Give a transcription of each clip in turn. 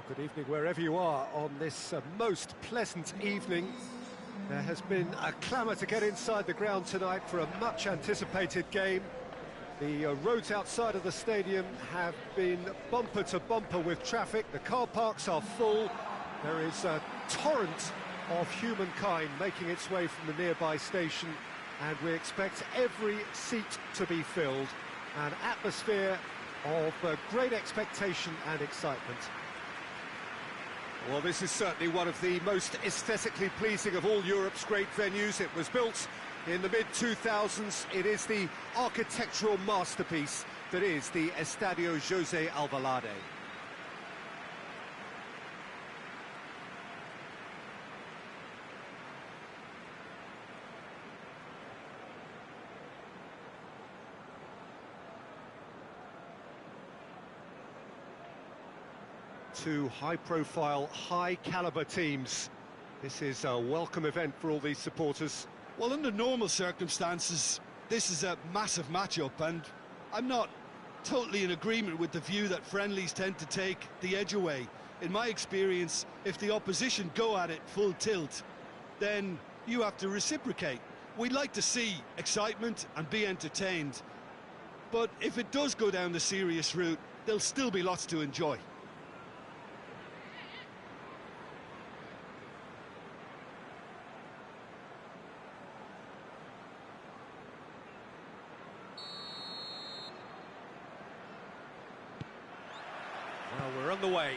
Good evening wherever you are on this most pleasant evening. There has been a clamour to get inside the ground tonight for a much-anticipated game. The roads outside of the stadium have been bumper to bumper with traffic. The car parks are full. There is a torrent of humankind making its way from the nearby station, and we expect every seat to be filled. An atmosphere of great expectation and excitement. Well, this is certainly one of the most aesthetically pleasing of all Europe's great venues. It was built in the mid-2000s. It is the architectural masterpiece that is the Estadio José Alvalade. Two high-profile, high-caliber teams. This is a welcome event for all these supporters. Well, under normal circumstances, this is a massive matchup, and I'm not totally in agreement with the view that friendlies tend to take the edge away. In my experience, if the opposition go at it full tilt, then you have to reciprocate. We'd like to see excitement and be entertained, but if it does go down the serious route, there'll still be lots to enjoy. Well, we're on the way.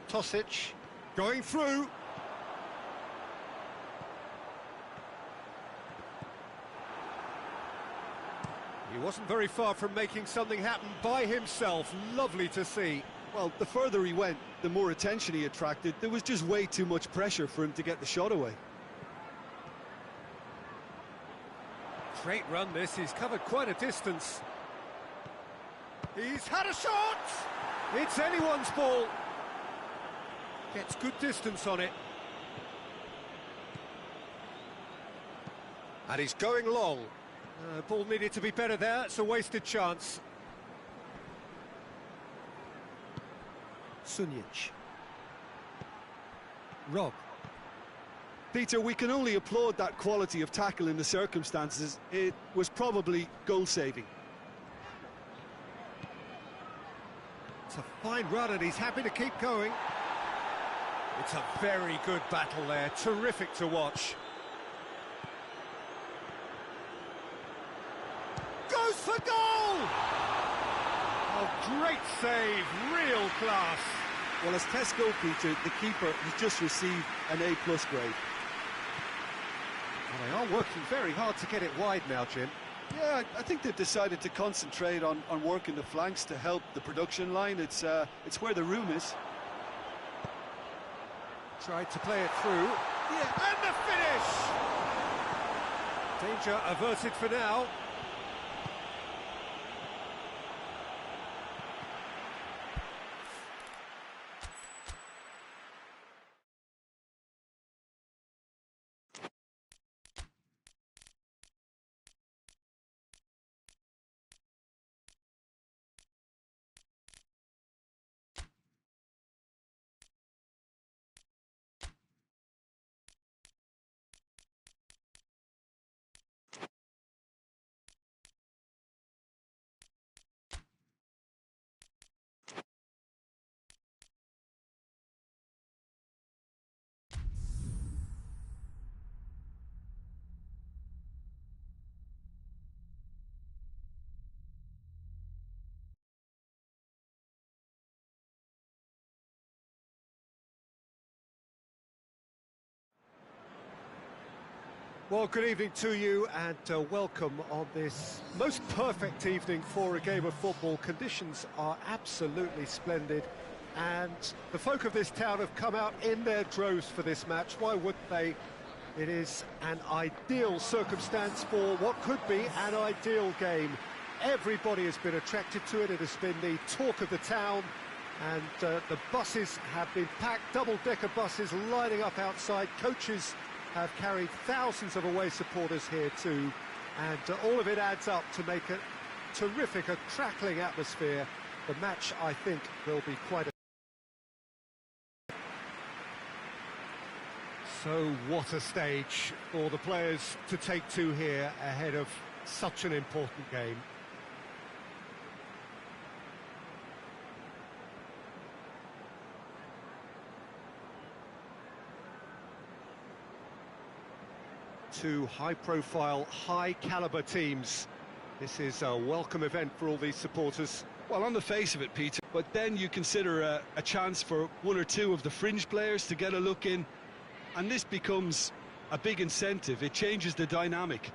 Tosic going through. He wasn't very far from making something happen by himself. Lovely to see. Well, the further he went, the more attention he attracted. There was just way too much pressure for him to get the shot away. Great run this, he's covered quite a distance. He's had a shot! It's anyone's ball. Gets good distance on it. And he's going long. Ball needed to be better there, it's a wasted chance. Sunic. Rob. Peter, we can only applaud that quality of tackle in the circumstances. It was probably goal-saving. It's a fine run and he's happy to keep going. It's a very good battle there, terrific to watch. Goes for goal! Oh, great save, real class. Well, as test goal, Peter, the keeper has just received an A+ grade. Well, they are working very hard to get it wide now, Jim. Yeah, I think they've decided to concentrate on working the flanks to help the production line. It's where the room is. Tried to play it through. Yeah, and the finish! Danger averted for now. Well, good evening to you and welcome on this most perfect evening for a game of football. Conditions are absolutely splendid and the folk of this town have come out in their droves for this match. Why wouldn't they? It is an ideal circumstance for what could be an ideal game. Everybody has been attracted to it. It has been the talk of the town, and the buses have been packed, double-decker buses lining up outside. Coaches have carried thousands of away supporters here too. And all of it adds up to make a terrific, a crackling atmosphere. The match, I think, will be quite a... So what a stage for the players to take to here ahead of such an important game. Two high-profile, high-caliber teams. This is a welcome event for all these supporters. Well, on the face of it, Peter, but then you consider a chance for one or two of the fringe players to get a look in, and this becomes a big incentive. It changes the dynamic.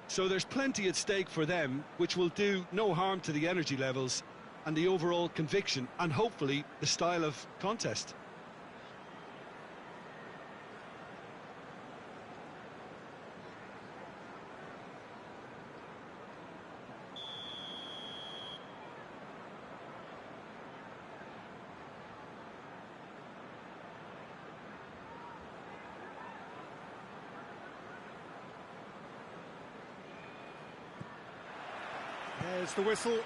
So there's plenty at stake for them, which will do no harm to the energy levels and the overall conviction, and hopefully the style of contest. There's the whistle.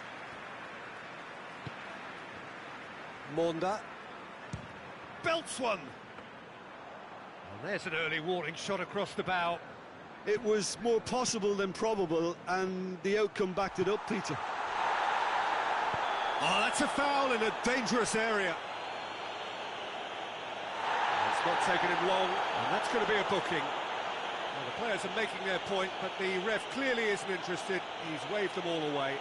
Monda belts one. And there's an early warning shot across the bow. It was more possible than probable, and the outcome backed it up, Peter. Oh, that's a foul in a dangerous area. It's not taken him long, and that's going to be a booking. Well, the players are making their point, but the ref clearly isn't interested. He's waved them all away.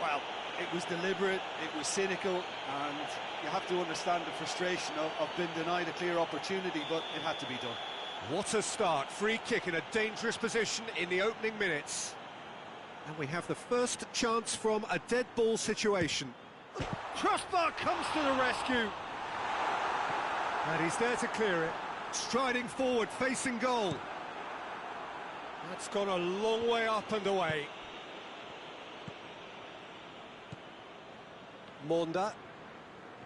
Well, it was deliberate, it was cynical, and you have to understand the frustration of being denied a clear opportunity, but it had to be done. What a start. Free kick in a dangerous position in the opening minutes. And we have the first chance from a dead ball situation. Crossbar comes to the rescue. And he's there to clear it. Striding forward, facing goal. That's gone a long way up and away. Monda.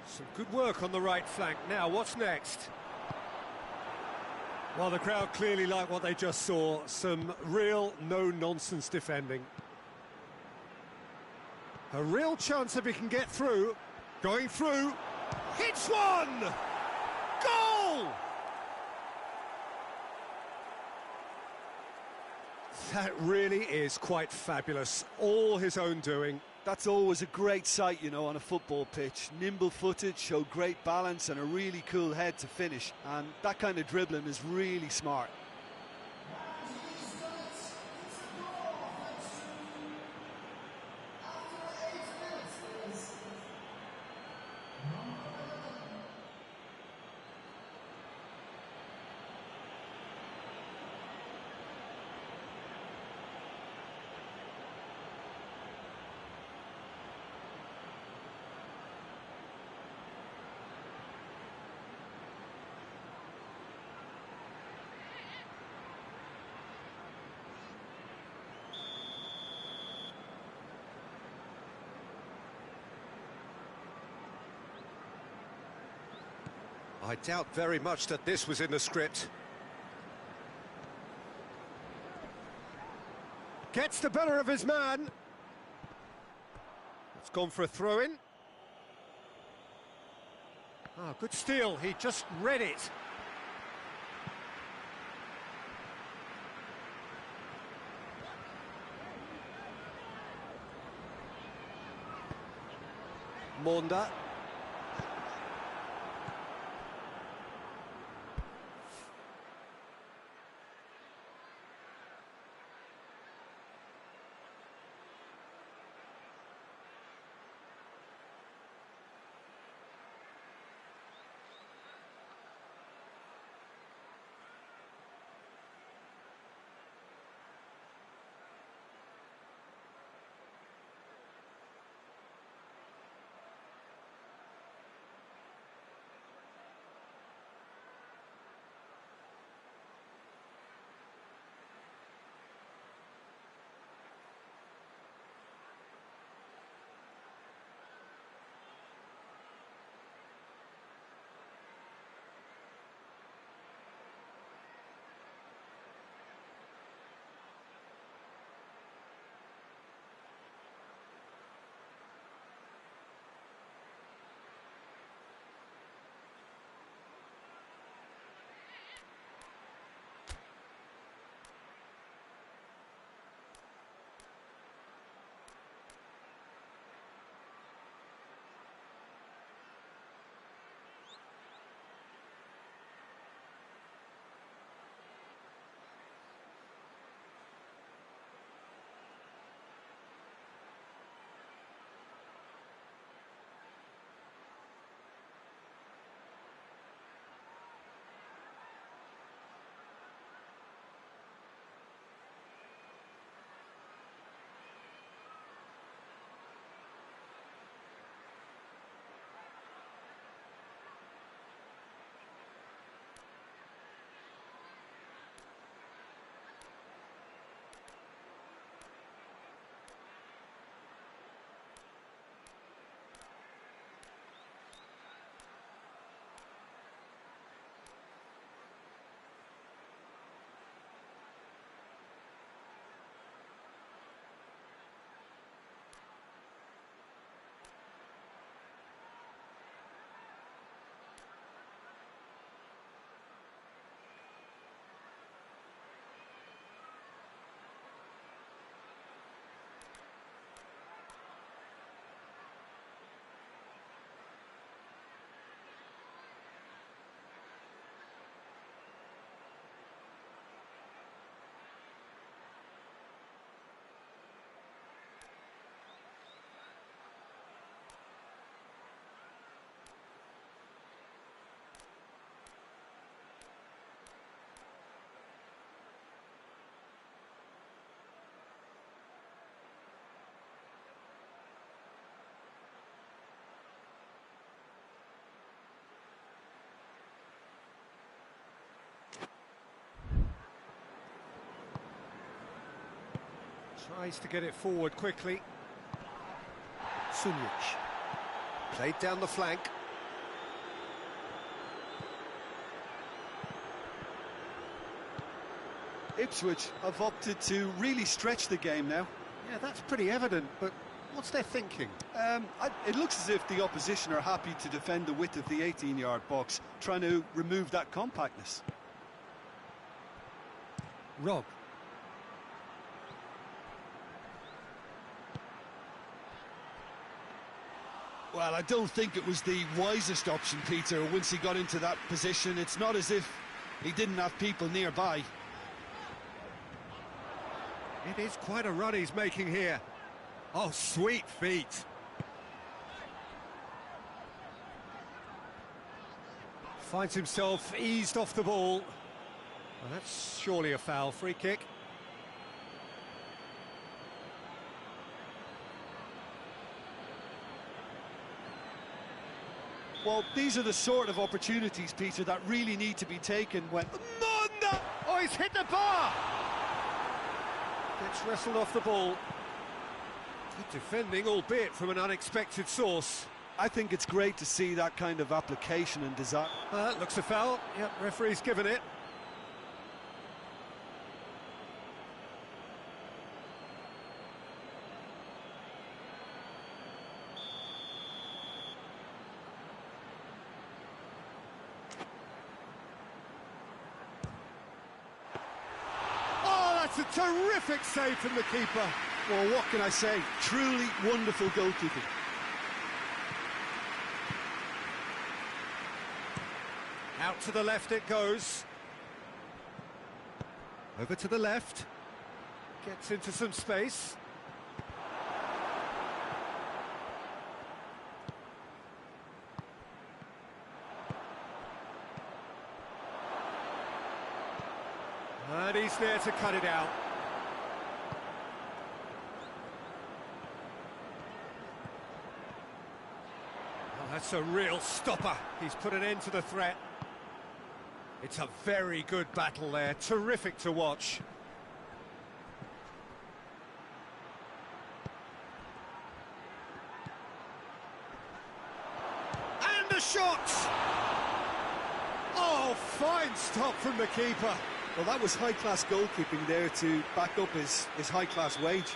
Some good work on the right flank. Now, what's next? Well, the crowd clearly like what they just saw. Some real no-nonsense defending. A real chance if he can get through. Going through. Hits one! Goal! That really is quite fabulous. All his own doing. That's always a great sight, you know, on a football pitch. Nimble-footed, showed great balance and a really cool head to finish. And that kind of dribbling is really smart. I doubt very much that this was in the script. Gets the better of his man. It's gone for a throw-in. Ah, good steal. He just read it. Monda. Tries to get it forward quickly. Sunjic. Played down the flank. Ipswich have opted to really stretch the game now. Yeah, that's pretty evident, but what's their thinking? It looks as if the opposition are happy to defend the width of the 18-yard box, trying to remove that compactness. Rob. Well, I don't think it was the wisest option, Peter, once he got into that position. It's not as if he didn't have people nearby. It is quite a run he's making here. Oh, sweet feet. Finds himself eased off the ball. Well, that's surely a foul. Free kick. Well, these are the sort of opportunities, Peter, that really need to be taken when... Oh, he's hit the bar! Gets wrestled off the ball. Good defending, albeit from an unexpected source. I think it's great to see that kind of application and design. Looks a foul. Yep, referee's given it. That's a terrific save from the keeper. Well, what can I say? Truly wonderful goalkeeping. Out to the left it goes. Over to the left. Gets into some space. And he's there to cut it out. Oh, that's a real stopper. He's put an end to the threat. It's a very good battle there. Terrific to watch. And the shot! Oh, fine stop from the keeper. Well, that was high-class goalkeeping there to back up his high-class wage.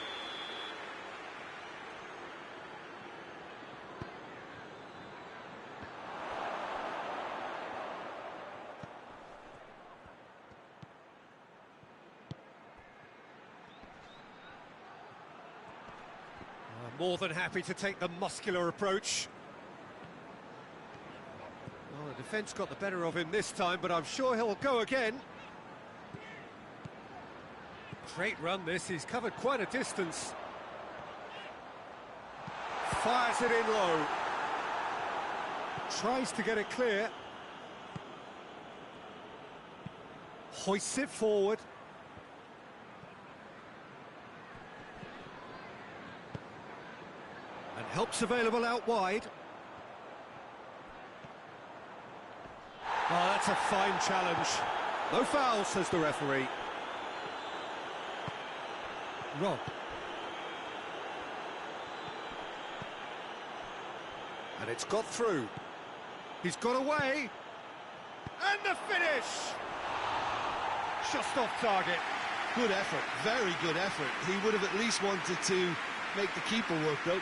More than happy to take the muscular approach. Well, the defence got the better of him this time, but I'm sure he'll go again. Great run this, he's covered quite a distance. Fires it in low. Tries to get it clear. Hoists it forward. And help's available out wide. Oh, that's a fine challenge. No foul, says the referee. Rob. And it's got through. He's got away. And the finish! Just off target. Good effort, very good effort. He would have at least wanted to make the keeper work, though.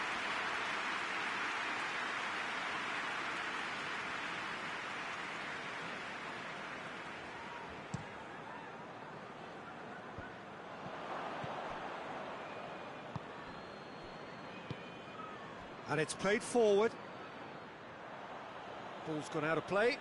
And it's played forward. Ball's gone out of play.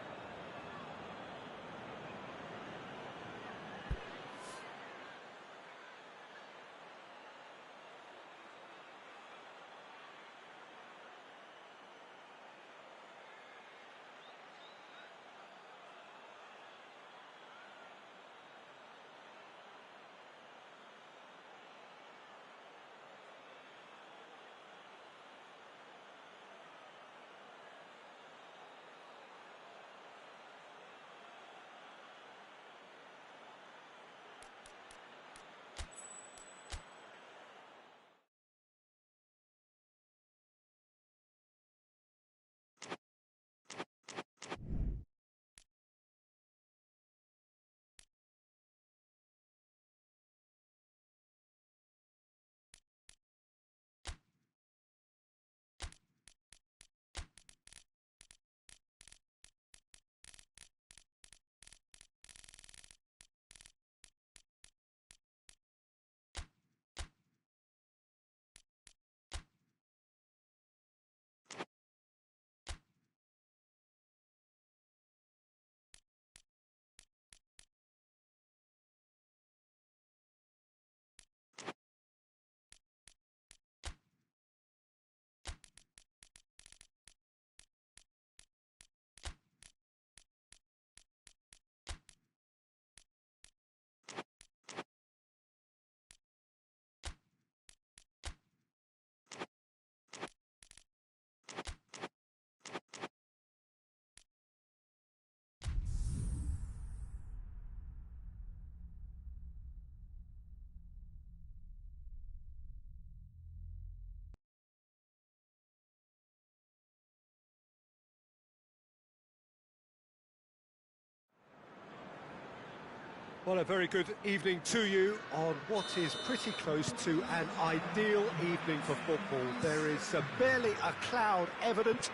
Well, a very good evening to you on what is pretty close to an ideal evening for football. There is barely a cloud evident.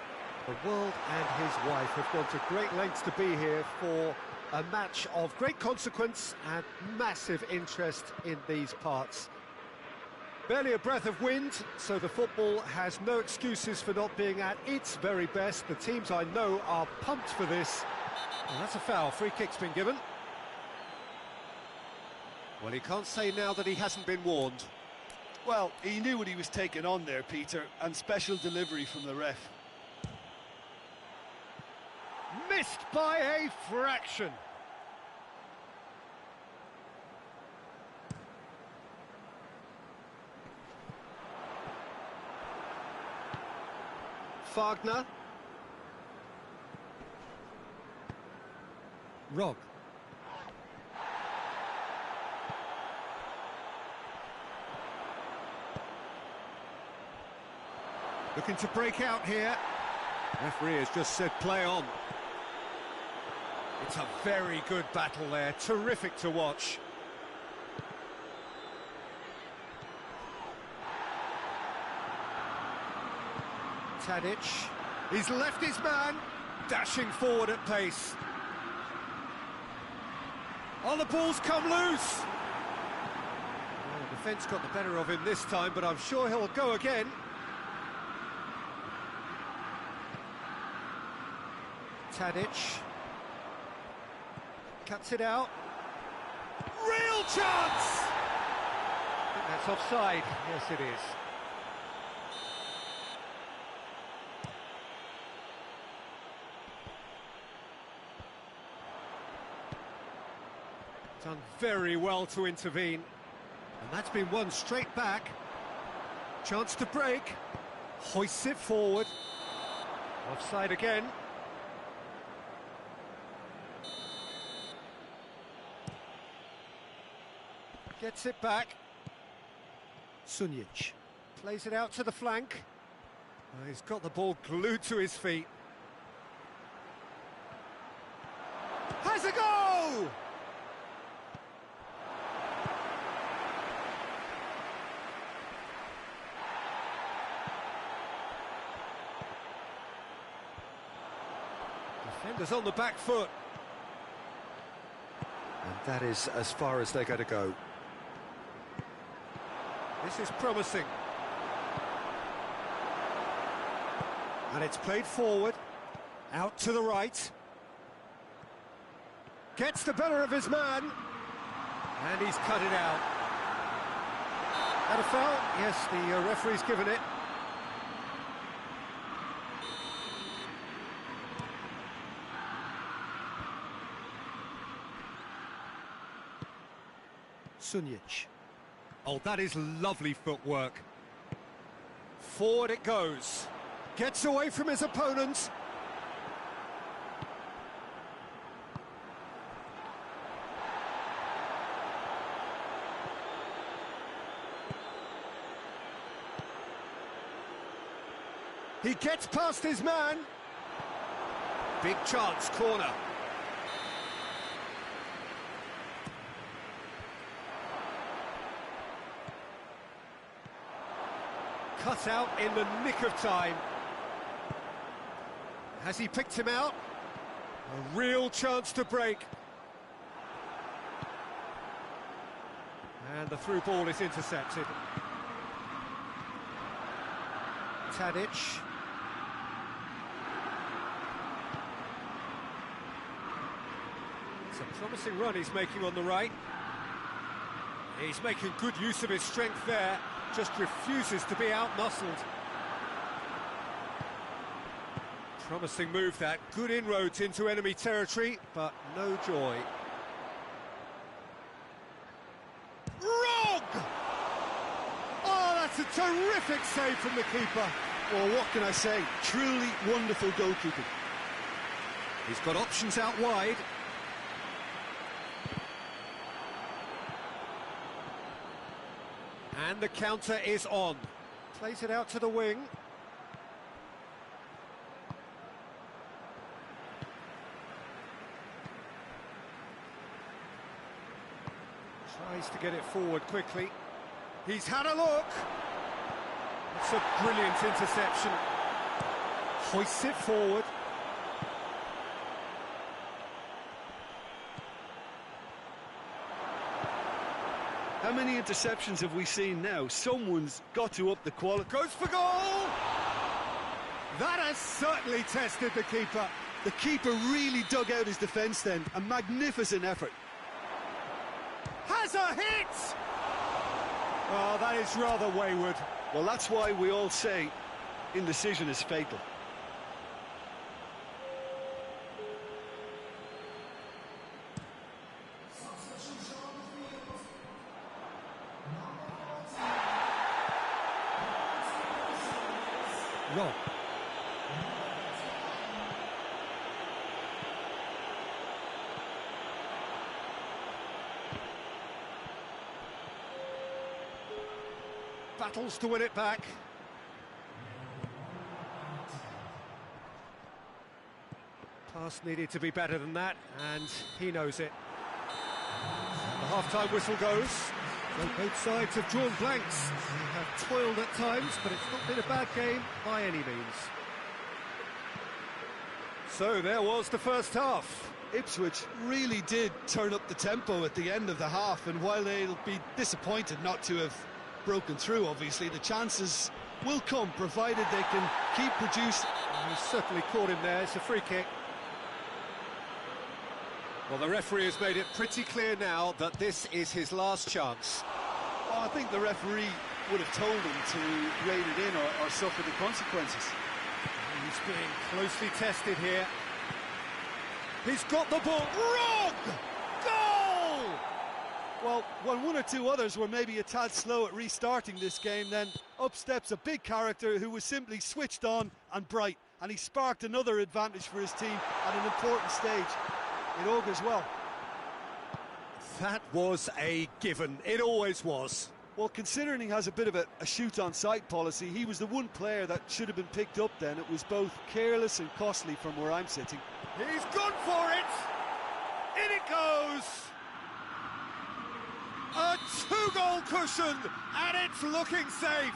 The world and his wife have gone to great lengths to be here for a match of great consequence and massive interest in these parts. Barely a breath of wind, so the football has no excuses for not being at its very best. The teams I know are pumped for this. Well, that's a foul. Free kick's been given. Well, he can't say now that he hasn't been warned. Well, he knew what he was taking on there, Peter, and special delivery from the ref. Missed by a fraction. Wagner. Rog. Looking to break out here. Referee has just said play on. It's a very good battle there, terrific to watch. Tadic, he's left his man, dashing forward at pace. Oh, the ball's come loose. Well, the defence got the better of him this time, but I'm sure he'll go again. Tadic cuts it out. Real chance! I think that's offside. Yes, it is. Done very well to intervene. And that's been won straight back. Chance to break. Hoists it forward. Offside again. Gets it back. Sunjic plays it out to the flank. He's got the ball glued to his feet. Has a go! Defenders on the back foot. And that is as far as they're going to go. This is promising. And it's played forward. Out to the right. Gets the better of his man. And he's cut it out. Had a foul? Yes, the referee's given it. Sunjic. Oh, that is lovely footwork. Forward it goes. Gets away from his opponent. He gets past his man. Big chance, corner. Cut out in the nick of time. Has he picked him out? A real chance to break. And the through ball is intercepted. Tadic. It's a promising run he's making on the right. He's making good use of his strength there. Just refuses to be out-muscled. Promising move that. Good inroads into enemy territory, but no joy. Rog! Oh, that's a terrific save from the keeper. Well, what can I say? Truly wonderful goalkeeping. He's got options out wide. And the counter is on. Plays it out to the wing. Tries to get it forward quickly. He's had a look. It's a brilliant interception. Hoists it forward. How many interceptions have we seen now? Someone's got to up the quality. Goes for goal! That has certainly tested the keeper. The keeper really dug out his defence then. A magnificent effort. Has a hit! Oh, that is rather wayward. Well, that's why we all say indecision is fatal. Wrong. Battles to win it back. Pass needed to be better than that, and he knows it. The half-time whistle goes. So both sides have drawn blanks. They have toiled at times, but it's not been a bad game by any means. So there was the first half. Ipswich really did turn up the tempo at the end of the half, and while they'll be disappointed not to have broken through, obviously, the chances will come, provided they can keep producing. He's certainly caught him there. It's a free kick. Well, the referee has made it pretty clear now that this is his last chance. Well, I think the referee would have told him to rate it in or suffer the consequences. He's being closely tested here. He's got the ball. Wrong! Goal! Well, when one or two others were maybe a tad slow at restarting this game, then up steps a big character who was simply switched on and bright, and he sparked another advantage for his team at an important stage. It augurs well. That was a given. It always was. Well, considering he has a bit of a shoot-on-sight policy, he was the one player that should have been picked up then. It was both careless and costly from where I'm sitting. He's gone for it! In it goes! A two-goal cushion, and it's looking safe!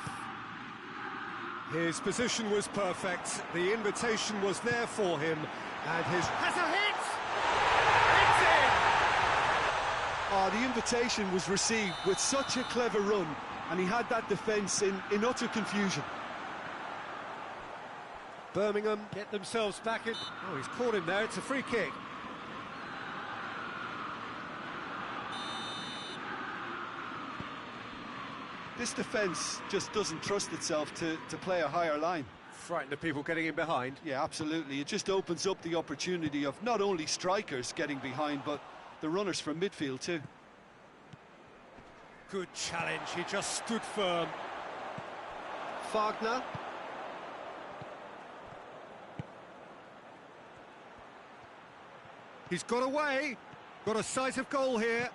His position was perfect, the invitation was there for him, and his... Has a hit! The invitation was received with such a clever run, and he had that defence in utter confusion. Birmingham get themselves back in. Oh, he's caught him there. It's a free kick. This defence just doesn't trust itself to play a higher line. Frightened of people getting in behind. Yeah, absolutely. It just opens up the opportunity of not only strikers getting behind, but the runners from midfield too. Good challenge, he just stood firm. Wagner. He's got away. Got a sight of goal here.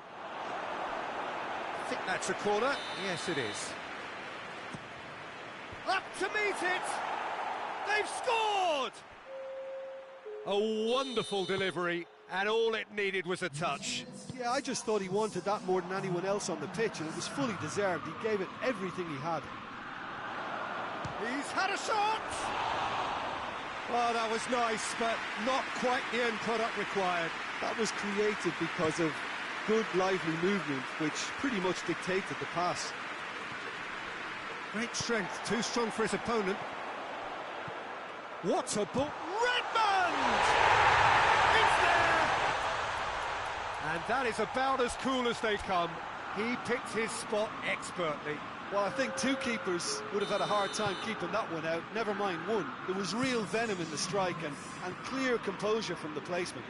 I think that's a corner. Yes, it is. Up to meet it. They've scored! A wonderful delivery. And all it needed was a touch. Yeah, I just thought he wanted that more than anyone else on the pitch, and it was fully deserved. He gave it everything he had. He's had a shot! Well, that was nice, but not quite the end product required. That was created because of good, lively movement, which pretty much dictated the pass. Great strength, too strong for his opponent. What a ball! Redmond! And that is about as cool as they come. He picked his spot expertly. Well, I think two keepers would have had a hard time keeping that one out, never mind one. There was real venom in the strike and clear composure from the placement.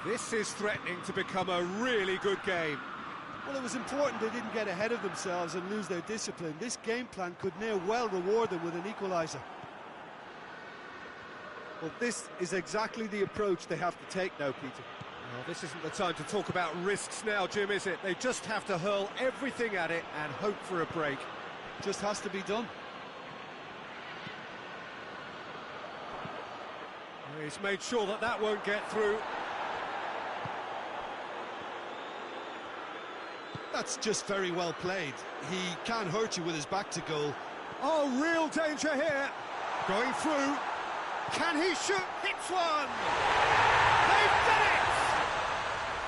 This is threatening to become a really good game. Well, it was important they didn't get ahead of themselves and lose their discipline. This game plan could now well reward them with an equaliser. Well, this is exactly the approach they have to take now, Peter. Well, this isn't the time to talk about risks now, Jim, is it? They just have to hurl everything at it and hope for a break. Just has to be done. He's made sure that that won't get through. That's just very well played. He can't hurt you with his back to goal. Oh, real danger here. Going through. Can he shoot? Hits one! They've done it!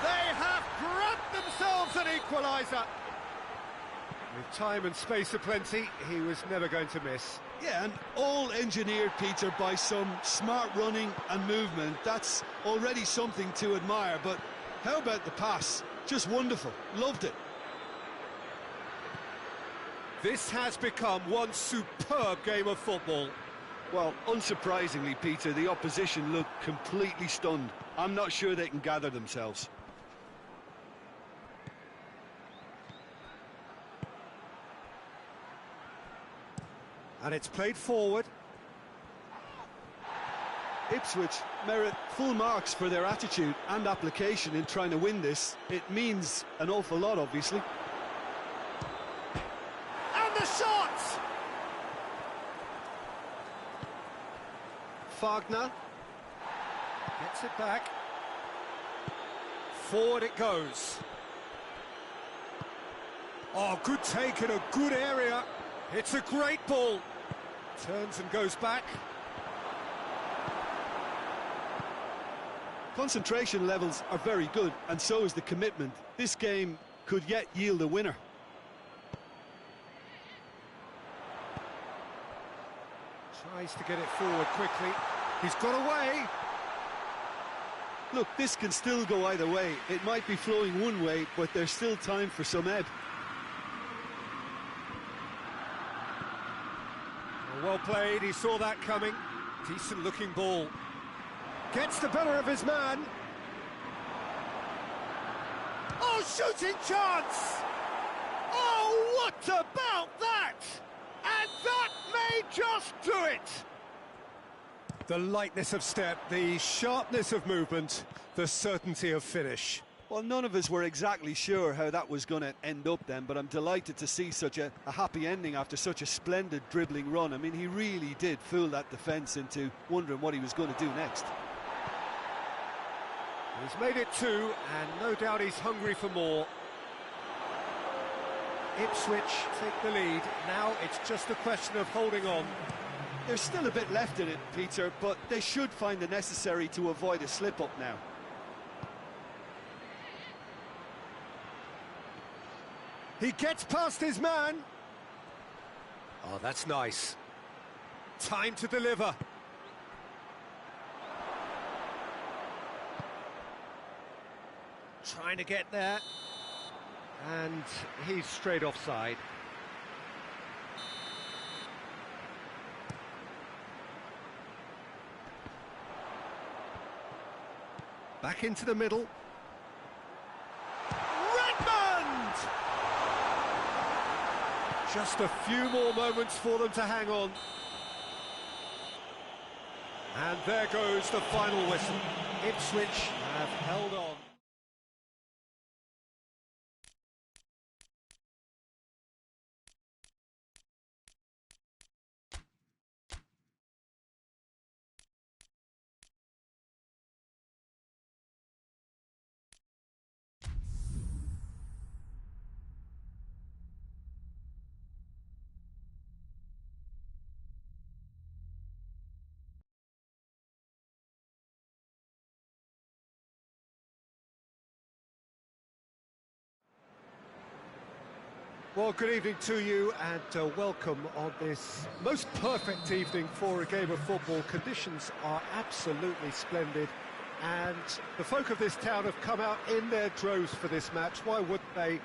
They have grabbed themselves an equaliser. With time and space aplenty, he was never going to miss. Yeah, and all engineered, Peter, by some smart running and movement. That's already something to admire, but how about the pass? Just wonderful. Loved it. This has become one superb game of football. Well, unsurprisingly, Peter, the opposition look completely stunned. I'm not sure they can gather themselves. And it's played forward. Ipswich merit full marks for their attitude and application in trying to win this. It means an awful lot, obviously. And the shot! Wagner gets it back. Forward it goes. Oh, good take in a good area. It's a great ball. Turns and goes back. Concentration levels are very good, and so is the commitment. This game could yet yield a winner. Tries to get it forward quickly. He's got away. Look, this can still go either way. It might be flowing one way, but there's still time for some ebb. Well played, he saw that coming. Decent looking ball. Gets the better of his man. Oh, shooting chance! Oh, what about that? And that may just do it! The lightness of step, the sharpness of movement, the certainty of finish. Well, none of us were exactly sure how that was going to end up then, but I'm delighted to see such a happy ending after such a splendid dribbling run. I mean, he really did fool that defence into wondering what he was going to do next. He's made it two, and no doubt he's hungry for more. Ipswich take the lead. Now it's just a question of holding on. There's still a bit left in it, Peter, but they should find the necessary to avoid a slip-up now. He gets past his man. Oh, that's nice. Time to deliver. Trying to get there. And he's straight offside. Back into the middle. Redmond! Just a few more moments for them to hang on. And there goes the final whistle. Ipswich have held on. Well, good evening to you and welcome on this most perfect evening for a game of football. Conditions are absolutely splendid and the folk of this town have come out in their droves for this match. Why wouldn't they?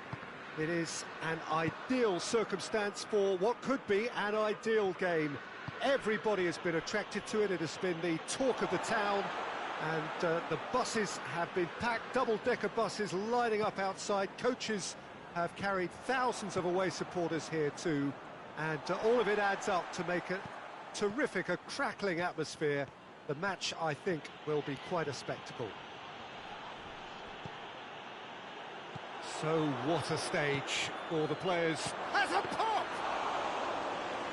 It is an ideal circumstance for what could be an ideal game. Everybody has been attracted to it. It has been the talk of the town and the buses have been packed, double-decker buses lining up outside. Coaches have carried thousands of away supporters here too, and all of it adds up to make a terrific, a crackling atmosphere. The match, I think, will be quite a spectacle. So what a stage for the players. Has a pop!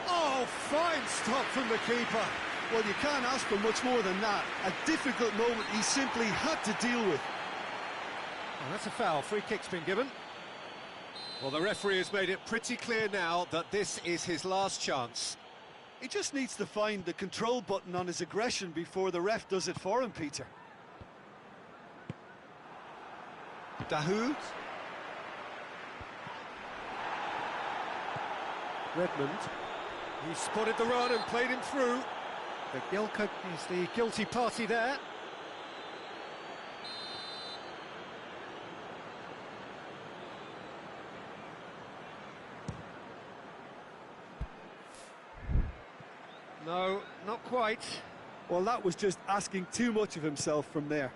Oh, fine stop from the keeper. Well, you can't ask for much more than that. A difficult moment he simply had to deal with. Oh, that's a foul. Free kick's been given. Well, the referee has made it pretty clear now that this is his last chance. He just needs to find the control button on his aggression before the ref does it for him, Peter. Dahoud. Redmond. He spotted the run and played him through. The Gilka is the guilty party there. No, not quite. Well, that was just asking too much of himself from there.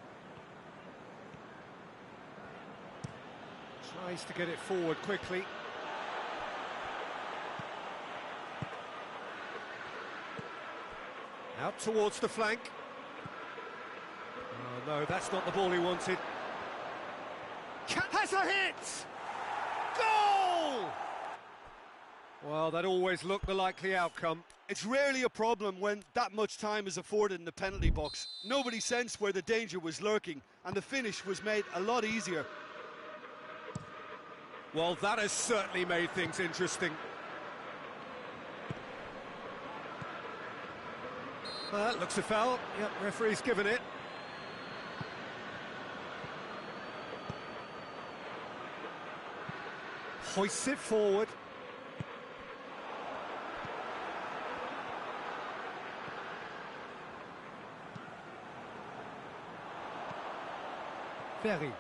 Tries to get it forward quickly. Out towards the flank. Oh no, that's not the ball he wanted. Has a hit! Goal! Well, that always looked the likely outcome. It's rarely a problem when that much time is afforded in the penalty box. Nobody sensed where the danger was lurking, and the finish was made a lot easier. Well, that has certainly made things interesting. Looks a foul. Yep, referee's given it. Hoists it forward. Ferry.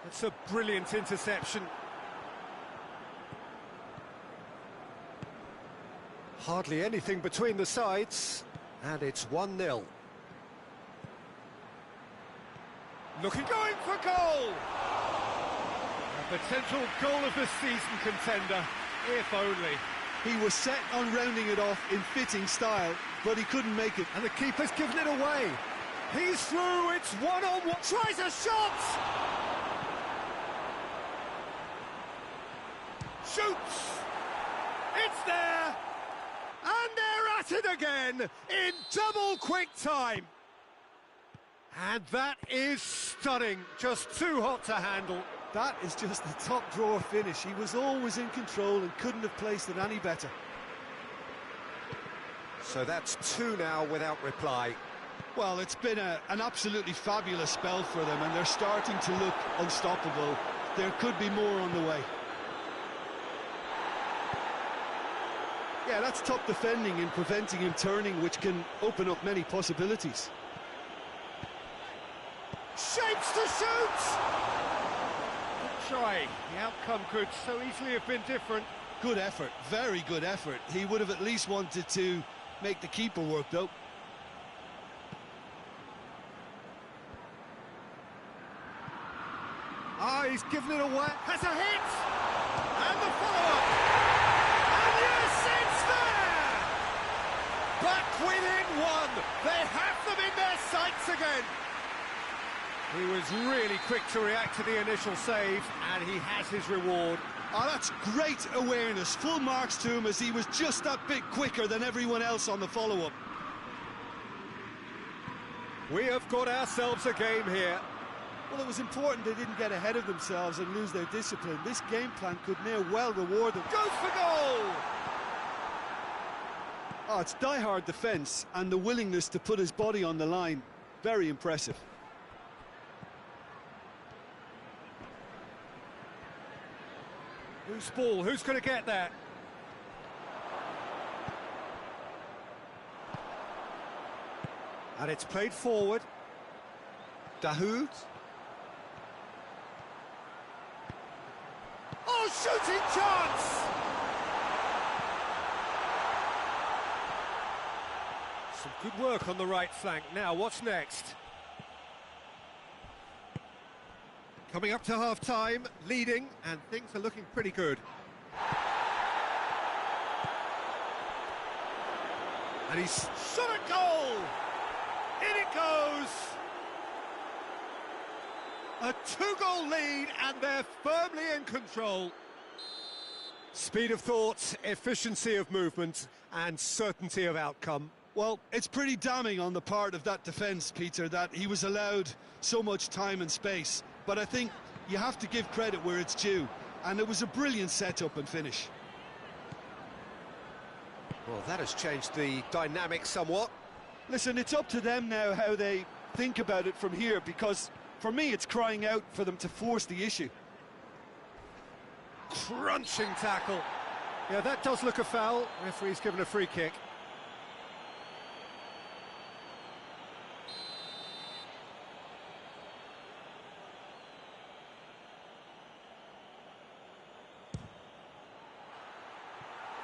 That's a brilliant interception. Hardly anything between the sides, and it's 1-0. Looking, going for goal! A potential goal of the season contender, if only. He was set on rounding it off in fitting style, but he couldn't make it. And the keeper's given it away. He's through, it's one-on-one, tries a shot! Shoots! It's there! And they're at it again, in double quick time! And that is stunning, just too hot to handle. That is just the top drawer finish. He was always in control and couldn't have placed it any better. So that's 2 now without reply. Well, it's been an absolutely fabulous spell for them, and they're starting to look unstoppable. There could be more on the way. Yeah, that's top defending and preventing him turning, which can open up many possibilities. Shapes to shoot! Good try. The outcome could so easily have been different. Good effort, very good effort. He would have at least wanted to make the keeper work, though. Ah, he's given it away. Has a hit! And the follow-up! And yes, it's there! Back within 1. They have them in their sights again. He was really quick to react to the initial save, and he has his reward. Oh, that's great awareness. Full marks to him, as he was just that bit quicker than everyone else on the follow-up. We have got ourselves a game here. Well, it was important they didn't get ahead of themselves and lose their discipline. This game plan could near well reward them. Goes for goal! Oh, it's die-hard defence and the willingness to put his body on the line. Very impressive. Who's ball? Who's going to get that? And it's played forward. Dahoud. Oh, shooting chance! Some good work on the right flank. Now, what's next? Coming up to half-time, leading, and things are looking pretty good. And he's shot a goal! In it goes! A 2-goal lead, and they're firmly in control. Speed of thought, efficiency of movement, and certainty of outcome. Well, it's pretty damning on the part of that defence, Peter, that he was allowed so much time and space. But I think you have to give credit where it's due. and it was a brilliant setup and finish. Well, that has changed the dynamic somewhat. Listen, it's up to them now how they think about it from here, because for me it's crying out for them to force the issue. Crunching tackle. Yeah, that does look a foul. Referee's given a free kick.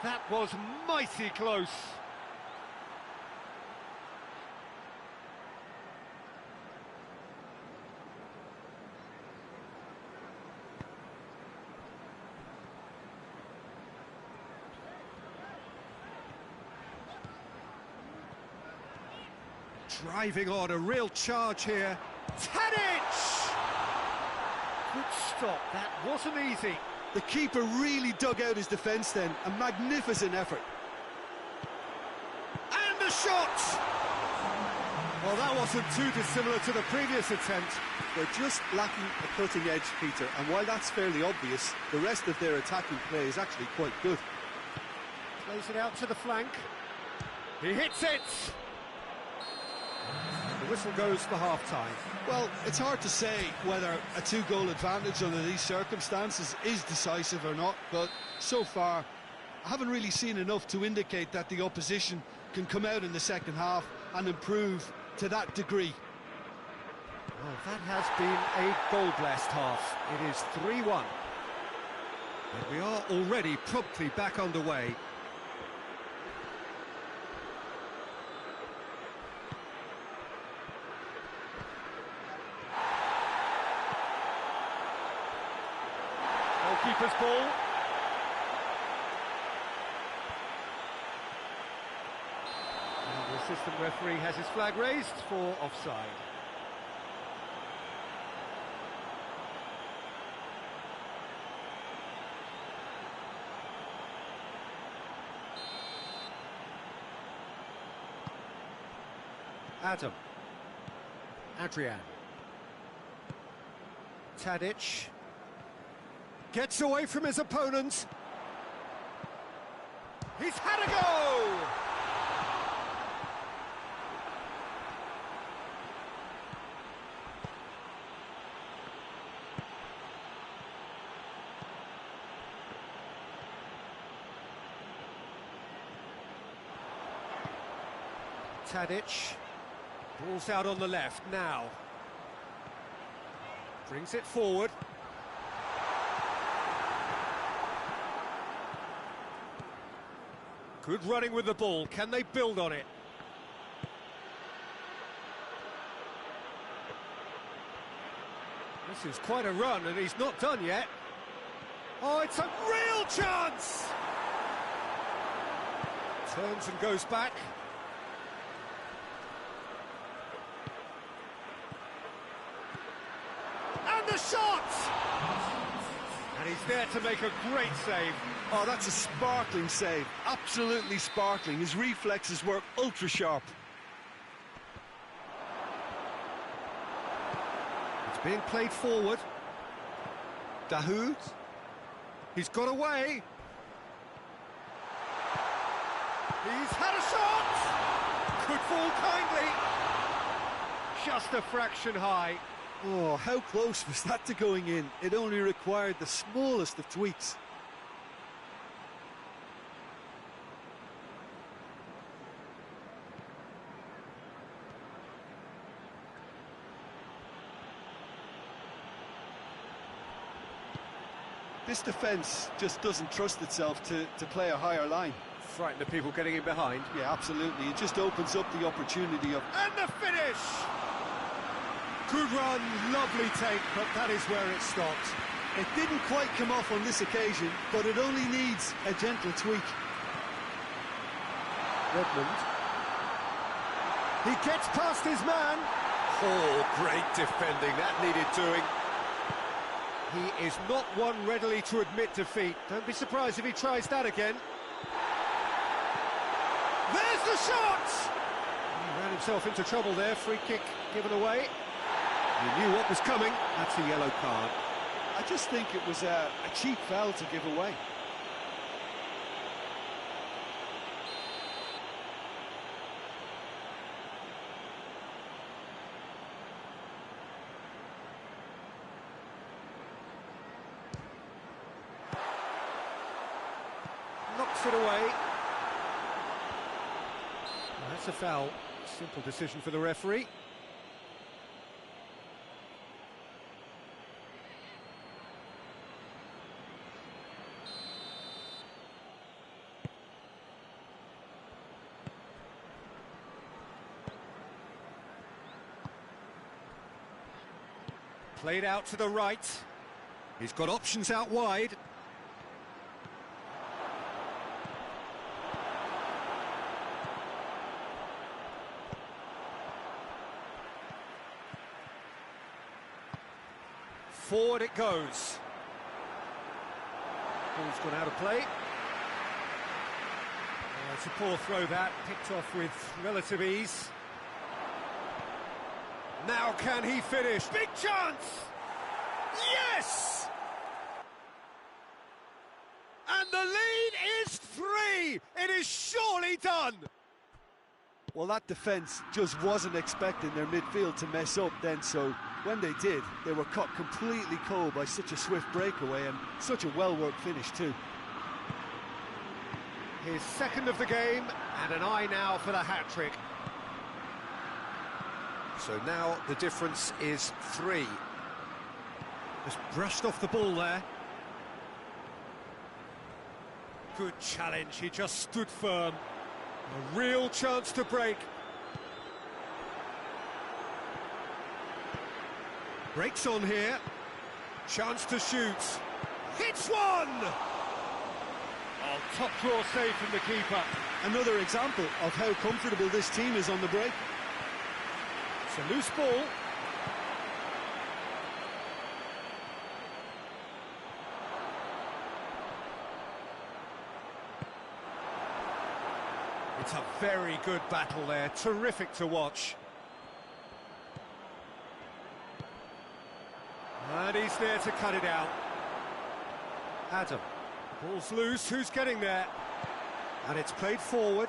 That was mighty close. Driving on, a real charge here. Tadic! Good stop, that wasn't easy. The keeper really dug out his defence then, a magnificent effort. And the shot! Well, that wasn't too dissimilar to the previous attempt. They're just lacking a cutting edge, Peter, and while that's fairly obvious, the rest of their attacking play is actually quite good. Plays it out to the flank. He hits it! The whistle goes for half-time. Well, it's hard to say whether a two-goal advantage under these circumstances is decisive or not, but so far I haven't really seen enough to indicate that the opposition can come out in the second half and improve to that degree. Well, that has been a goal-blessed half. It is 3-1. And we are already promptly back underway. Goalkeeper's ball. And the assistant referee has his flag raised for offside. Adrian. Tadic. Gets away from his opponent. He's had a go! Tadic. Ball's out on the left now. Brings it forward. Good running with the ball. Can they build on it? This is quite a run, and he's not done yet. Oh, it's a real chance! Turns and goes back. And the shot! And he's there to make a great save. Oh, that's a sparkling save. Absolutely sparkling. His reflexes were ultra sharp. It's being played forward. Dahoud. He's got away. He's had a shot! Could fall kindly. Just a fraction high. Oh, how close was that to going in? It only required the smallest of tweaks. This defence just doesn't trust itself to play a higher line. Frighten the people getting in behind. Yeah, absolutely. It just opens up the opportunity of... And the finish! Good run, lovely take, but that is where it stopped. It didn't quite come off on this occasion, but it only needs a gentle tweak. Redmond. He gets past his man. Oh, great defending, that needed doing. He is not one readily to admit defeat. Don't be surprised if he tries that again. There's the shot! He ran himself into trouble there, free kick given away. He knew what was coming, that's a yellow card. I just think it was a cheap foul to give away. Knocks it away. That's a foul. Simple decision for the referee. Played out to the right. He's got options out wide. Forward it goes. Ball's gone out of play. It's a poor throw that, picked off with relative ease. Now can he finish? Big chance! Yes! And the lead is 3! It is surely done! Well, that defence just wasn't expecting their midfield to mess up then, so when they did, they were caught completely cold by such a swift breakaway and such a well-worked finish too. His second of the game, and an eye now for the hat-trick. So now the difference is 3. Just brushed off the ball there. Good challenge, he just stood firm. A real chance to break. Breaks on here. Chance to shoot. Hits one! Oh, top draw save from the keeper. Another example of how comfortable this team is on the break. It's a loose ball. It's a very good battle there, terrific to watch. And he's there to cut it out. Adam, ball's loose, who's getting there? And it's played forward.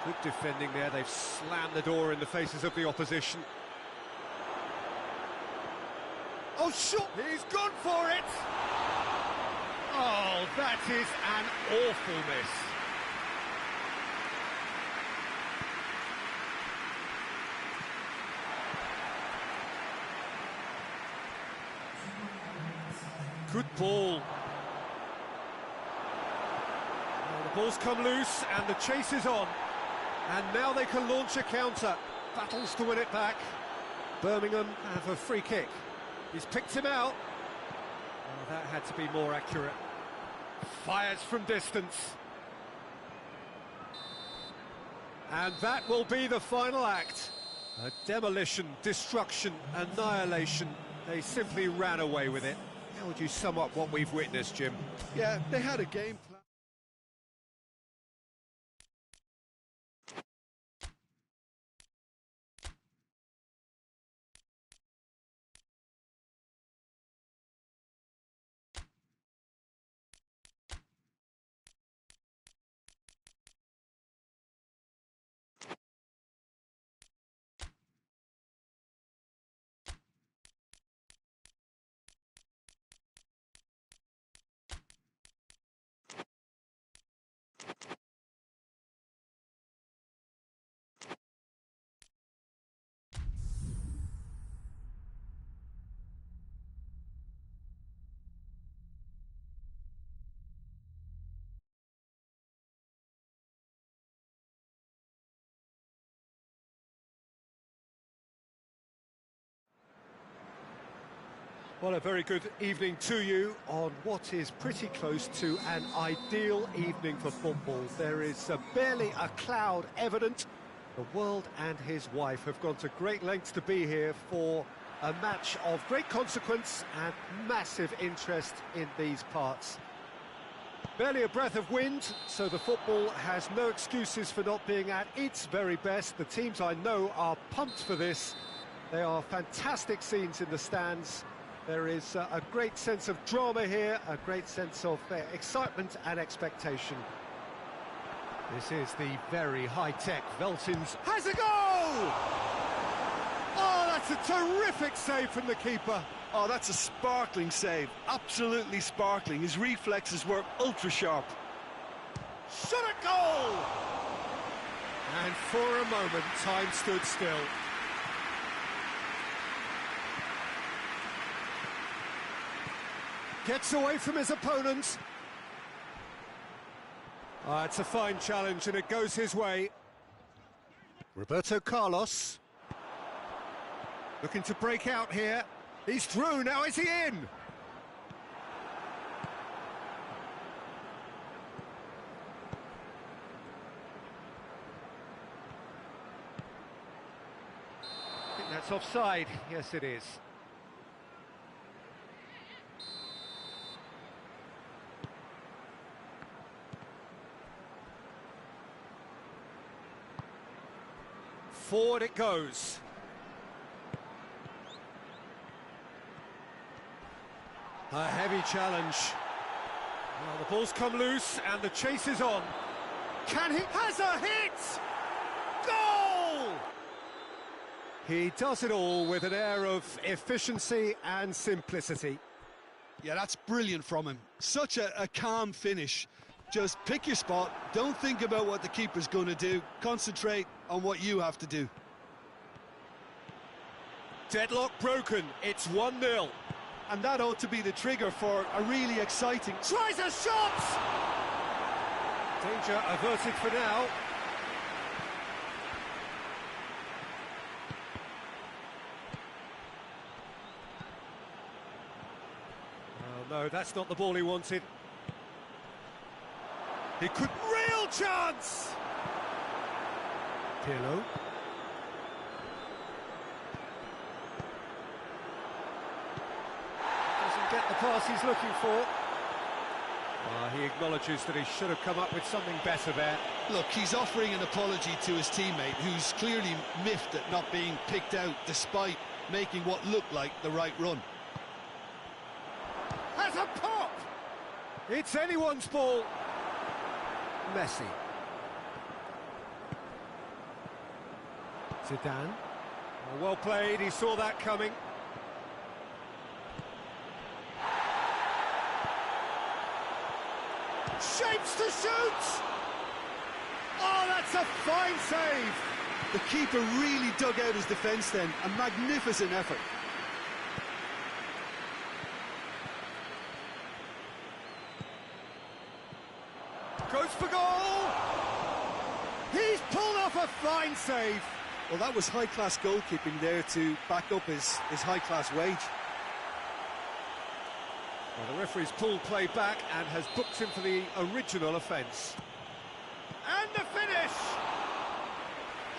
Good defending there, they've slammed the door in the faces of the opposition. Oh, shot! He's gone for it! Oh, that is an awful miss. Good ball. Oh, the ball's come loose and the chase is on. And now they can launch a counter. Battles to win it back. Birmingham have a free kick. He's picked him out. Oh, that had to be more accurate. Fires from distance. And that will be the final act. A demolition, destruction, annihilation. They simply ran away with it. How would you sum up what we've witnessed, Jim? Yeah, they had a game plan. Well, a very good evening to you on what is pretty close to an ideal evening for football. There is barely a cloud evident. The world and his wife have gone to great lengths to be here for a match of great consequence and massive interest in these parts. Barely a breath of wind, so the football has no excuses for not being at its very best. The teams I know are pumped for this. They are fantastic scenes in the stands. There is a great sense of drama here, a great sense of excitement and expectation. This is the very high-tech Veltins. Has a goal! Oh, that's a terrific save from the keeper. Oh, that's a sparkling save. Absolutely sparkling. His reflexes were ultra-sharp. Shot a goal! And for a moment, time stood still. Gets away from his opponent. It's a fine challenge and it goes his way. Roberto Carlos. Looking to break out here. He's through, now is he in? I think that's offside. Yes, it is. Forward it goes. A heavy challenge. Well, the ball's come loose and the chase is on. Can he? Has a hit! Goal! He does it all with an air of efficiency and simplicity. Yeah, that's brilliant from him. Such a calm finish. Just pick your spot, don't think about what the keeper's going to do, concentrate on what you have to do. Deadlock broken, it's 1-0. And that ought to be the trigger for a really exciting... Tries a shot! Danger averted for now. Oh no, that's not the ball he wanted. He could... Real chance! Pirlo. Doesn't get the pass he's looking for. He acknowledges that he should have come up with something better there. Look, he's offering an apology to his teammate, who's clearly miffed at not being picked out despite making what looked like the right run. Has a pop! It's anyone's ball. Messi. Zidane. Oh, well played, he saw that coming. Shapes to shoot! Oh, that's a fine save! The keeper really dug out his defence then, a magnificent effort. Goes for goal! He's pulled off a fine save! Well, that was high-class goalkeeping there to back up his high-class wage. Well, the referee's pulled play back and has booked him for the original offence. And the finish!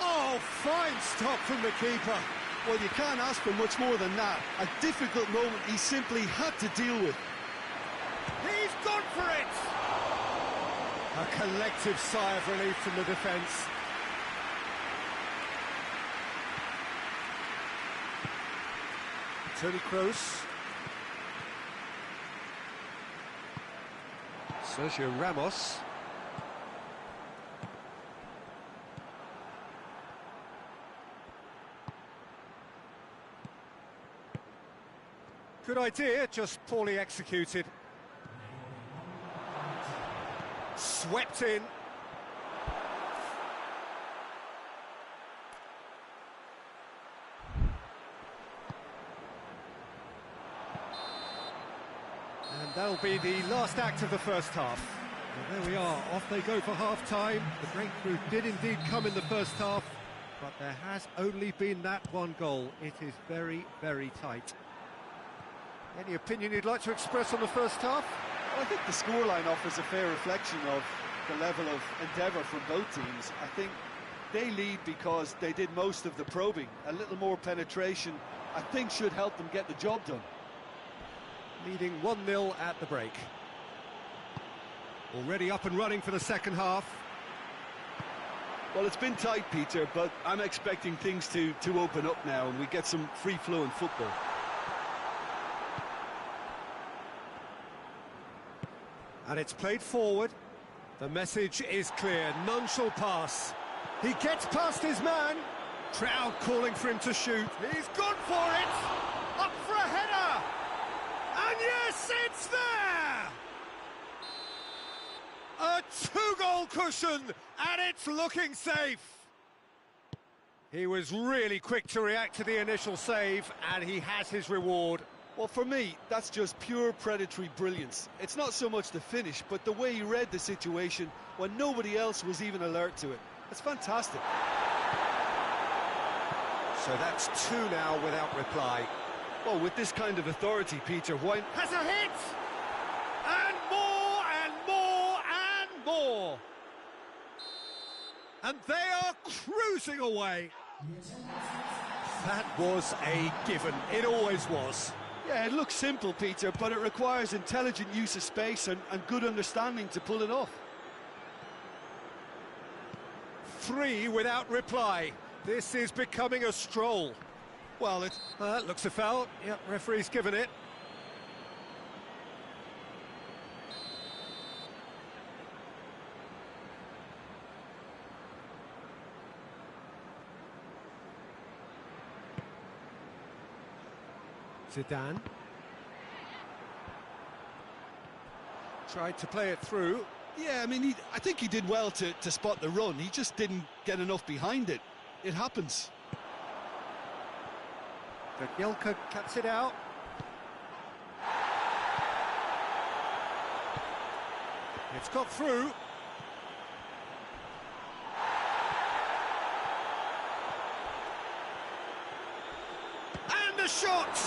Oh, fine stop from the keeper. Well, you can't ask for much more than that. A difficult moment he simply had to deal with. He's gone for it! A collective sigh of relief from the defence. Toni Kroos. Sergio Ramos. Good idea, just poorly executed. Swept in. And that'll be the last act of the first half. And there we are, off they go for half-time. The breakthrough did indeed come in the first half, but there has only been that one goal. It is very, very tight. Any opinion you'd like to express on the first half? Well, I think the scoreline offers a fair reflection of the level of endeavour from both teams. I think they lead because they did most of the probing. A little more penetration, I think, should help them get the job done. Leading 1-0 at the break. Already up and running for the second half. Well, it's been tight, Peter, but I'm expecting things to open up now and we get some free-flowing football. And it's played forward. The message is clear, none shall pass. He gets past his man. Crowd calling for him to shoot. He's gone for it. Up for a header. And yes, it's there! A two-goal cushion, and it's looking safe. He was really quick to react to the initial save, and he has his reward. Well, for me, that's just pure predatory brilliance. It's not so much the finish, but the way he read the situation when nobody else was even alert to it. It's fantastic. So that's two now without reply. Well, with this kind of authority, Peter, why... Has a hit! And more, and more, and more! And they are cruising away. That was a given. It always was. Yeah, it looks simple, Peter, but it requires intelligent use of space and good understanding to pull it off. Three without reply. This is becoming a stroll. Well, it looks a foul. Yep, referee's given it. Zidane. Tried to play it through. Yeah, I mean, I think he did well to spot the run. He just didn't get enough behind it. It happens. Yelka cuts it out. It's got through. And the shot!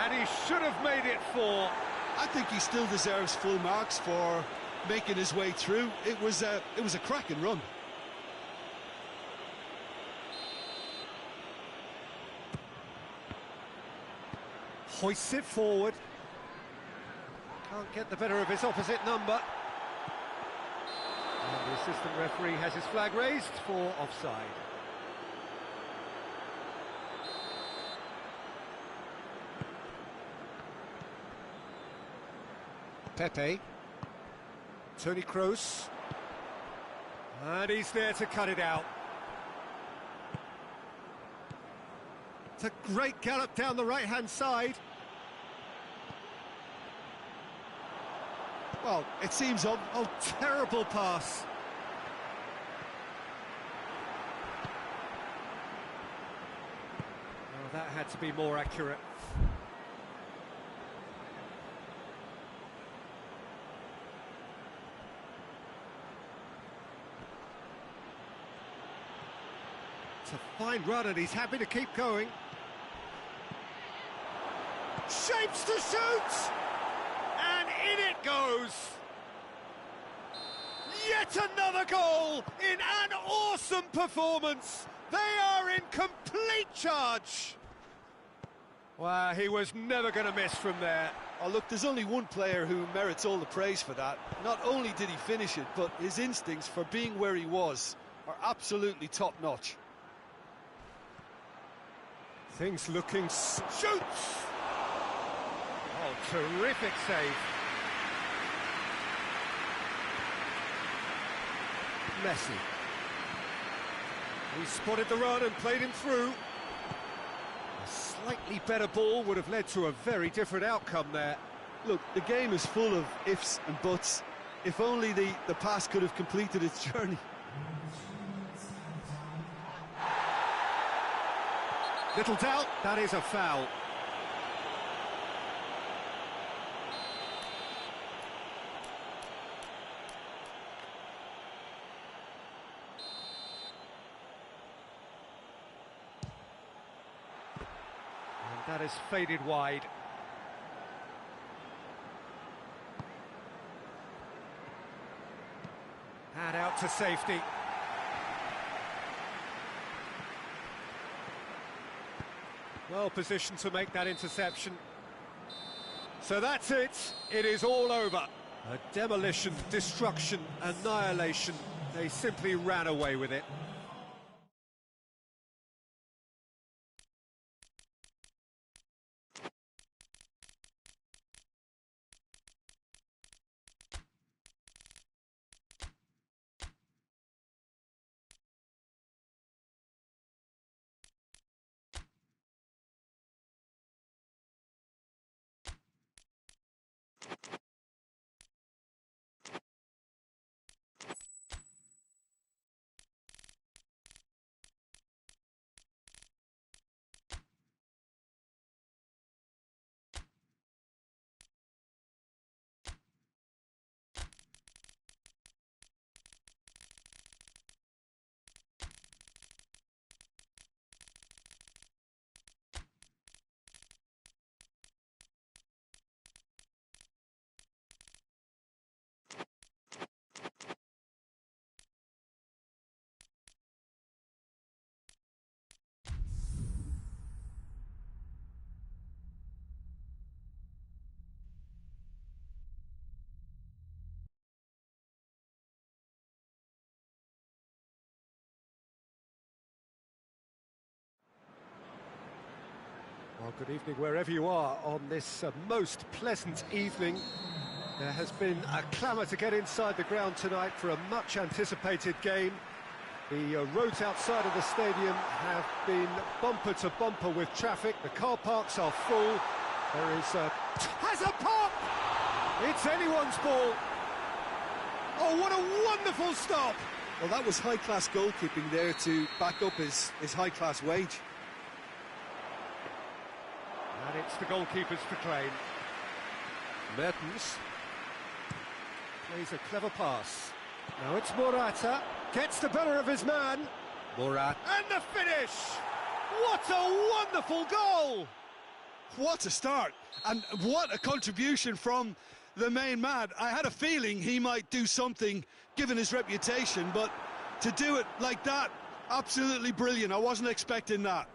And he should have made it four. I think he still deserves full marks for making his way through. It was a cracking run. Hoists it forward. Can't get the better of his opposite number. And the assistant referee has his flag raised for offside. Pepe. Toni Kroos. And he's there to cut it out. It's a great gallop down the right-hand side. Well, it seems a terrible pass. Oh, that had to be more accurate. It's a fine run and he's happy to keep going. Shapes to shoot! And in it goes! Yet another goal in an awesome performance! They are in complete charge! Well, he was never going to miss from there. Oh, look, there's only one player who merits all the praise for that. Not only did he finish it, but his instincts for being where he was are absolutely top-notch. Things looking... Shoots! Oh, terrific save. Messi. He spotted the run and played him through. A slightly better ball would have led to a very different outcome there. Look, the game is full of ifs and buts. If only the pass could have completed its journey. Little doubt, that is a foul. And that is faded wide. And out to safety. Well positioned to make that interception. So that's it. It is all over. A demolition, destruction, annihilation. They simply ran away with it. Well, good evening wherever you are on this most pleasant evening. There has been a clamour to get inside the ground tonight for a much-anticipated game. The roads outside of the stadium have been bumper to bumper with traffic. The car parks are full. There is has a pop! It's anyone's ball. Oh, what a wonderful stop! Well, that was high-class goalkeeping there to back up his high-class wage. And it's the goalkeeper's to claim. Mertens plays a clever pass. Now it's Morata, gets the better of his man. Morata, and the finish! What a wonderful goal! What a start, and what a contribution from the main man. I had a feeling he might do something, given his reputation, but to do it like that, absolutely brilliant. I wasn't expecting that.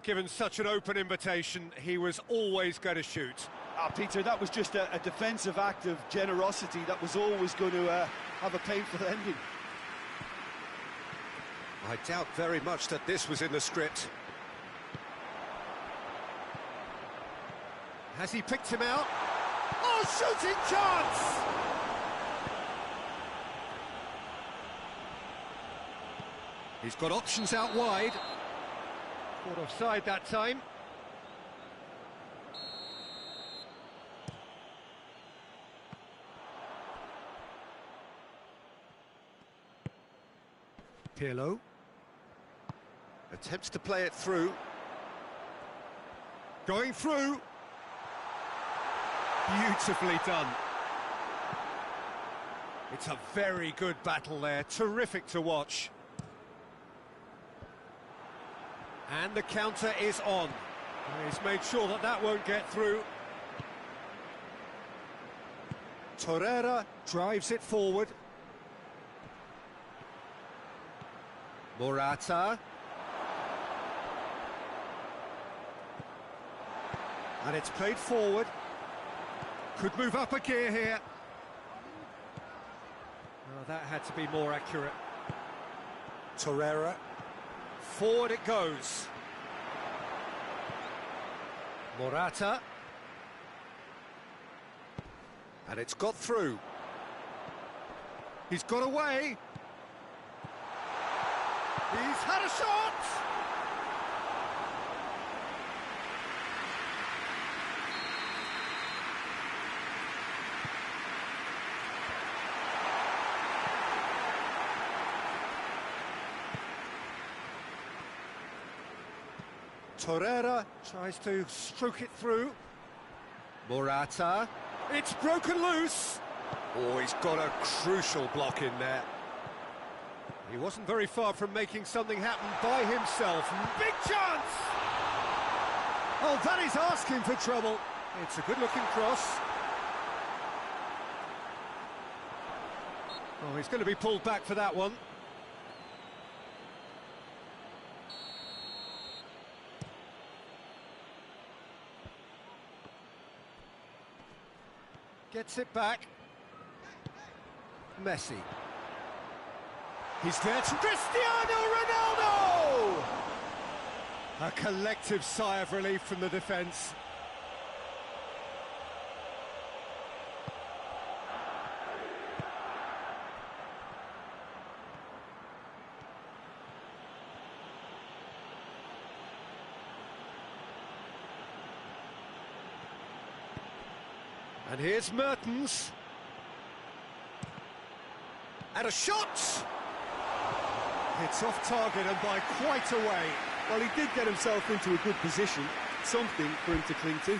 Given such an open invitation, he was always going to shoot. Peter, that was just a defensive act of generosity that was always going to have a painful ending. I doubt very much that this was in the script. Has he picked him out? Oh, shooting chance! He's got options out wide. Caught offside that time. Pirlo attempts to play it through. Going through. Beautifully done. It's a very good battle there. Terrific to watch. And the counter is on. He's made sure that that won't get through. Torreira drives it forward. Morata. And it's played forward. Could move up a gear here. Oh, that had to be more accurate. Torreira. Forward it goes. Morata. And it's got through. He's got away. He's had a shot! Torreira tries to stroke it through. Morata. It's broken loose. Oh, he's got a crucial block in there. He wasn't very far from making something happen by himself. Big chance! Oh, that is asking for trouble. It's a good-looking cross. Oh, he's going to be pulled back for that one. Gets it back. Messi. He's there to Cristiano Ronaldo! A collective sigh of relief from the defence. And here's Mertens. And a shot! It's off target and by quite a way. Well, he did get himself into a good position, something for him to cling to.